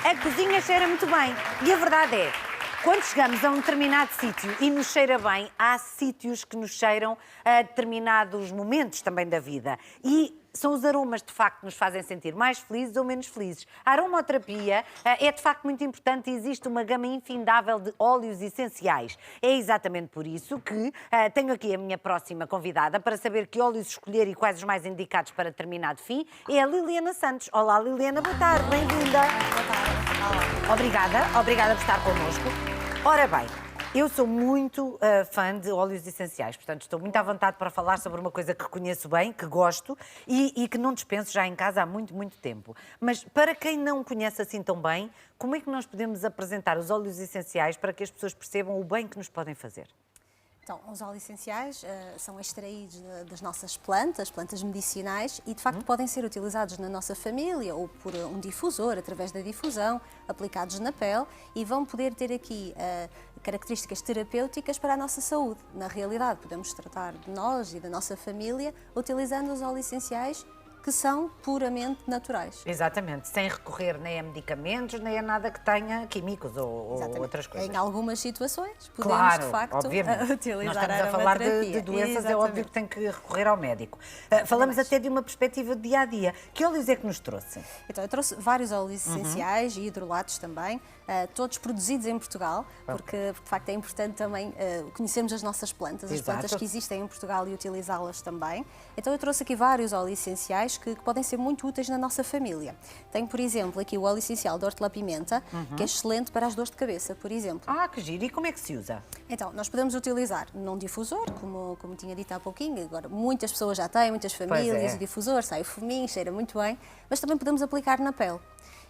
A cozinha cheira muito bem. E a verdade é, quando chegamos a um determinado sítio e nos cheira bem, há sítios que nos cheiram a determinados momentos também da vida. E são os aromas, de facto, que nos fazem sentir mais felizes ou menos felizes. A aromaterapia é, de facto, muito importante e existe uma gama infindável de óleos essenciais. É exatamente por isso que tenho aqui a minha próxima convidada para saber que óleos escolher e quais os mais indicados para determinado fim. É a Liliana Santos. Olá, Liliana, boa tarde, bem-vinda. Boa tarde. Obrigada por estar connosco. Ora bem, eu sou muito fã de óleos essenciais, portanto estou muito à vontade para falar sobre uma coisa que conheço bem, que gosto e que não dispenso já em casa há muito, muito tempo. Mas para quem não conhece assim tão bem, como é que nós podemos apresentar os óleos essenciais para que as pessoas percebam o bem que nos podem fazer? Então, os óleos essenciais são extraídos das nossas plantas medicinais e, de facto, podem ser utilizados na nossa família ou por um difusor, através da difusão, aplicados na pele e vão poder ter aqui características terapêuticas para a nossa saúde. Na realidade, podemos tratar de nós e da nossa família utilizando os óleos essenciais que são puramente naturais. Exatamente, sem recorrer nem a medicamentos, nem a nada que tenha químicos ou outras coisas. Em algumas situações podemos, claro, de facto, obviamente. utilizar Nós estamos a falar de doenças, Exatamente. é óbvio que tem que recorrer ao médico. Falamos até de uma perspectiva de dia-a-dia. Que óleos é que nos trouxe? Então, eu trouxe vários óleos essenciais e hidrolatos também, todos produzidos em Portugal, porque de facto é importante também conhecermos as nossas plantas, as plantas que existem em Portugal e utilizá-las também. Então eu trouxe aqui vários óleos essenciais que podem ser muito úteis na nossa família. Tenho, por exemplo, aqui o óleo essencial de hortelã-pimenta, que é excelente para as dores de cabeça, por exemplo. Ah, que giro! E como é que se usa? Então, nós podemos utilizar num difusor, como tinha dito há pouquinho, agora muitas pessoas já têm, muitas famílias, o difusor, sai o fuminho, cheira muito bem, mas também podemos aplicar na pele.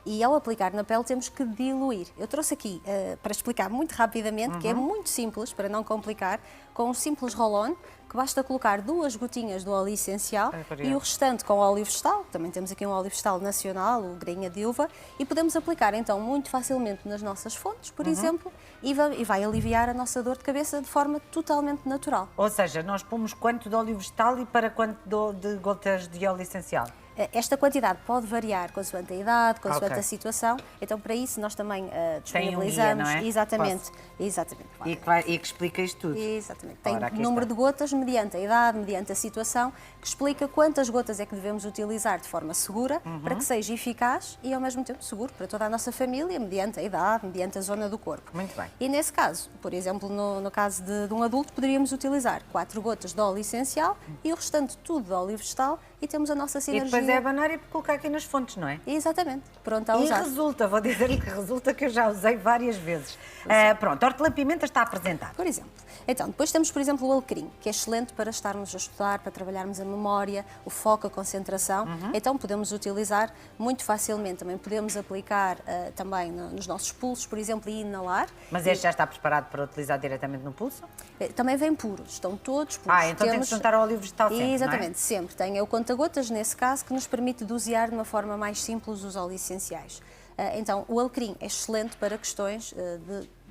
E ao aplicar na pele temos que diluir. Eu trouxe aqui, para explicar muito rapidamente, que é muito simples, para não complicar, com um simples roll-on, que basta colocar 2 gotinhas do óleo essencial e o restante com óleo vegetal. Também temos aqui um óleo vegetal nacional, o grainha de uva, e podemos aplicar então muito facilmente nas nossas fontes, por exemplo, e vai aliviar a nossa dor de cabeça de forma totalmente natural. Ou seja, nós pomos quanto de óleo vegetal e para quanto de gotas de óleo essencial? Esta quantidade pode variar consoante a idade, consoante a situação, então para isso nós também disponibilizamos. Tem um guia, não é? Exatamente, exatamente. Claro. E que explica isto tudo. Exatamente. Tem número de gotas mediante a idade, mediante a situação, que explica quantas gotas é que devemos utilizar de forma segura para que seja eficaz e ao mesmo tempo seguro para toda a nossa família, mediante a idade, mediante a zona do corpo. Muito bem. E nesse caso, por exemplo, no caso de um adulto, poderíamos utilizar 4 gotas de óleo essencial e o restante tudo de óleo vegetal e temos a nossa sinergia. E depois é abanar e colocar aqui nas fontes, não é? Exatamente, pronto a usar. E resulta, vou dizer-lhe que resulta que eu já usei várias vezes. Pronto, hortelã-pimenta está apresentado. Por exemplo. Então, depois temos, por exemplo, o alecrim, que é excelente para estarmos a estudar, para trabalharmos a memória, o foco, a concentração. Então, podemos utilizar muito facilmente. Também podemos aplicar também nos nossos pulsos, por exemplo, e inalar. Mas este já está preparado para utilizar diretamente no pulso? Também vem puros, estão todos puros. Então temos que juntar ao óleo vegetal sempre, exatamente, não é? sempre. Tem o conta-gotas, nesse caso, que nos permite dosear de uma forma mais simples os óleos essenciais. Então, o alecrim é excelente para questões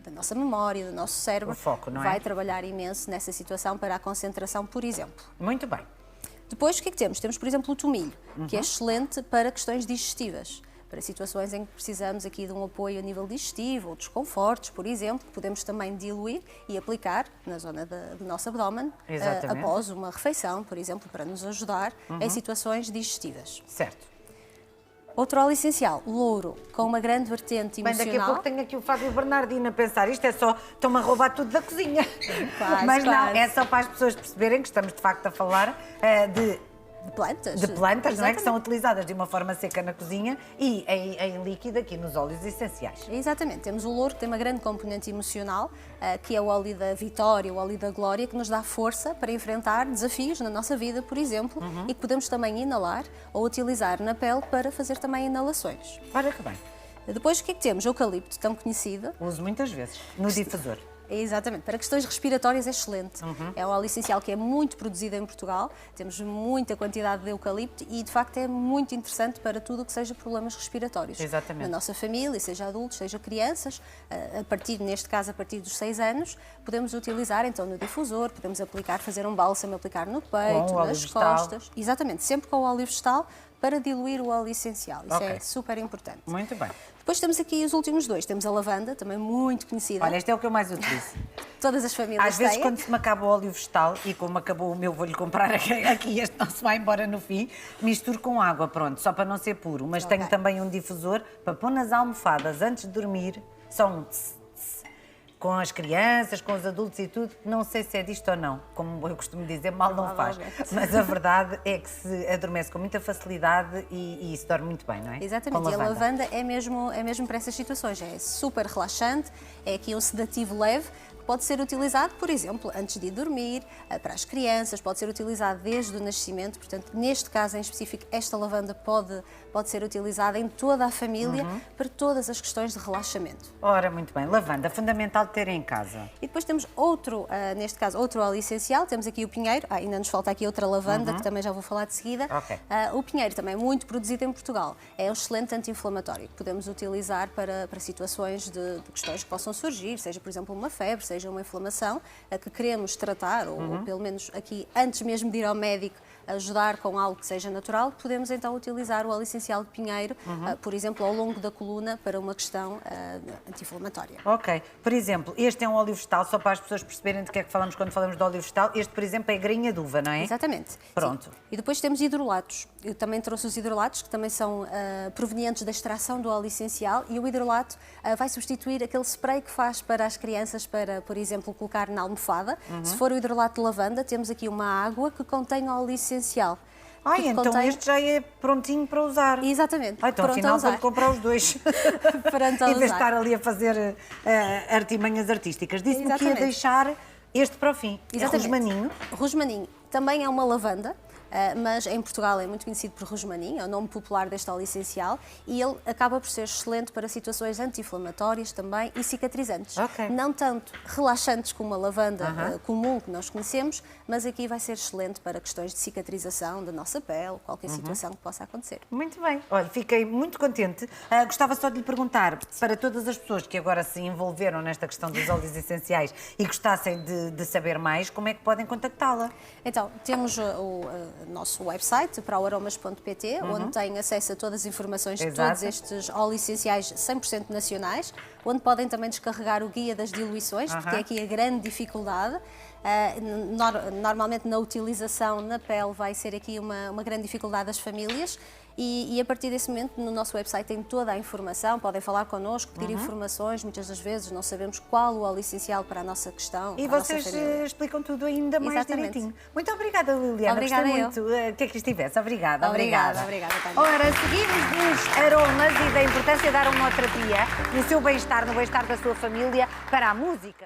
da nossa memória, do nosso cérebro. O foco, não é? Vai trabalhar imenso nessa situação para a concentração, por exemplo. Muito bem. Depois, o que é que temos? Temos, por exemplo, o tomilho, que é excelente para questões digestivas. Para situações em que precisamos aqui de um apoio a nível digestivo ou desconfortos, por exemplo, podemos também diluir e aplicar na zona do nosso abdômen após uma refeição, por exemplo, para nos ajudar em situações digestivas. Certo. Outro óleo essencial, louro, com uma grande vertente emocional. Bem, daqui a pouco tenho aqui o Fábio Bernardino a pensar, isto é só, estão-me a roubar tudo da cozinha. Mas não, é só para as pessoas perceberem que estamos de facto a falar de plantas. De plantas, não é? Que são utilizadas de uma forma seca na cozinha e em líquido aqui nos óleos essenciais. Exatamente. Temos o louro que tem uma grande componente emocional, que é o óleo da vitória, o óleo da glória, que nos dá força para enfrentar desafios na nossa vida, por exemplo, e que podemos também inalar ou utilizar na pele para fazer também inalações. Ora que bem. Depois o que é que temos? O eucalipto, tão conhecido. Uso muitas vezes, no difusor. Exatamente, para questões respiratórias é excelente. É um óleo essencial que é muito produzido em Portugal, temos muita quantidade de eucalipto e de facto é muito interessante para tudo o que seja problemas respiratórios. Exatamente. Na nossa família, seja adultos, seja crianças, neste caso a partir dos 6 anos, podemos utilizar então no difusor, podemos aplicar, fazer um bálsamo, aplicar no peito, nas costas. Exatamente, sempre com o óleo vegetal, para diluir o óleo essencial. Isso Ok. é super importante. Muito bem. Depois temos aqui os últimos dois. Temos a lavanda, também muito conhecida. Olha, este é o que eu mais utilizo. Todas as famílias Às vezes, têm. quando se me acaba o óleo vegetal, e como acabou o meu, vou-lhe comprar aqui, este não se vai embora no fim, misturo com água, pronto, só para não ser puro. Mas Ok. tenho também um difusor para pôr nas almofadas antes de dormir, só um tss, tss, com as crianças, com os adultos e tudo. Não sei se é disto ou não, como eu costumo dizer, mal não faz. Provavelmente. Mas a verdade é que se adormece com muita facilidade e se dorme muito bem, não é? Exatamente, Com e a lavanda é mesmo para essas situações. É super relaxante, é aqui um sedativo leve. Pode ser utilizado, por exemplo, antes de ir dormir, para as crianças, pode ser utilizado desde o nascimento, portanto, neste caso em específico, esta lavanda pode ser utilizada em toda a família para todas as questões de relaxamento. Ora, muito bem. Lavanda, fundamental de ter em casa. E depois temos outro, neste caso, outro óleo essencial, temos aqui o pinheiro, ainda nos falta aqui outra lavanda, que também já vou falar de seguida. Ok. O pinheiro também é muito produzido em Portugal, é um excelente anti-inflamatório, que podemos utilizar para situações de questões que possam surgir, seja, por exemplo, uma febre, seja uma inflamação, que queremos tratar, ou pelo menos aqui, antes mesmo de ir ao médico, ajudar com algo que seja natural, podemos então utilizar o óleo essencial de pinheiro, por exemplo, ao longo da coluna, para uma questão anti-inflamatória. Ok. Por exemplo, este é um óleo vegetal, só para as pessoas perceberem de que é que falamos quando falamos de óleo vegetal. Este, por exemplo, é grainha de uva, não é? Exatamente. Pronto. Sim. E depois temos hidrolatos. Eu também trouxe os hidrolatos, que também são provenientes da extração do óleo essencial, e o hidrolato vai substituir aquele spray que faz para as crianças, para, por exemplo, colocar na almofada. Se for o hidrolato de lavanda, temos aqui uma água que contém óleo essencial. Ai, que então contém- este já é prontinho para usar. Exatamente. Ah, então pronto a afinal usar. vou comprar os dois. Pronto a Em vez de usar. estar ali a fazer artimanhas artísticas. Disse-me que ia Exatamente. deixar este para o fim. Exatamente. É rosmaninho. Rosmaninho também é uma lavanda, mas em Portugal é muito conhecido por rosmaninho, é o nome popular deste óleo essencial, e ele acaba por ser excelente para situações anti-inflamatórias também e cicatrizantes. Ok. Não tanto relaxantes como a lavanda comum que nós conhecemos, mas aqui vai ser excelente para questões de cicatrização da nossa pele, qualquer situação que possa acontecer. Muito bem. Olha, fiquei muito contente. Gostava só de lhe perguntar, para todas as pessoas que agora se envolveram nesta questão dos óleos essenciais e gostassem de saber mais, como é que podem contactá-la? Então, temos o nosso website, proaromas.pt, onde tem acesso a todas as informações de Exato. todos estes óleos essenciais 100% nacionais, onde podem também descarregar o guia das diluições, porque é aqui a grande dificuldade. Normalmente na utilização na pele vai ser aqui uma grande dificuldade das famílias, e a partir desse momento no nosso website tem toda a informação, podem falar connosco, pedir informações, muitas das vezes não sabemos qual o óleo essencial para a nossa questão, E para a nossa vocês família. explicam tudo ainda mais Exatamente. direitinho. Muito obrigada, Liliana. Obrigada Gostei eu. muito que aqui estivesse. Obrigada. Obrigada, Tânia. Ora, seguimos dos aromas e da importância de dar uma terapia no seu bem-estar, no bem-estar da sua família, para a música.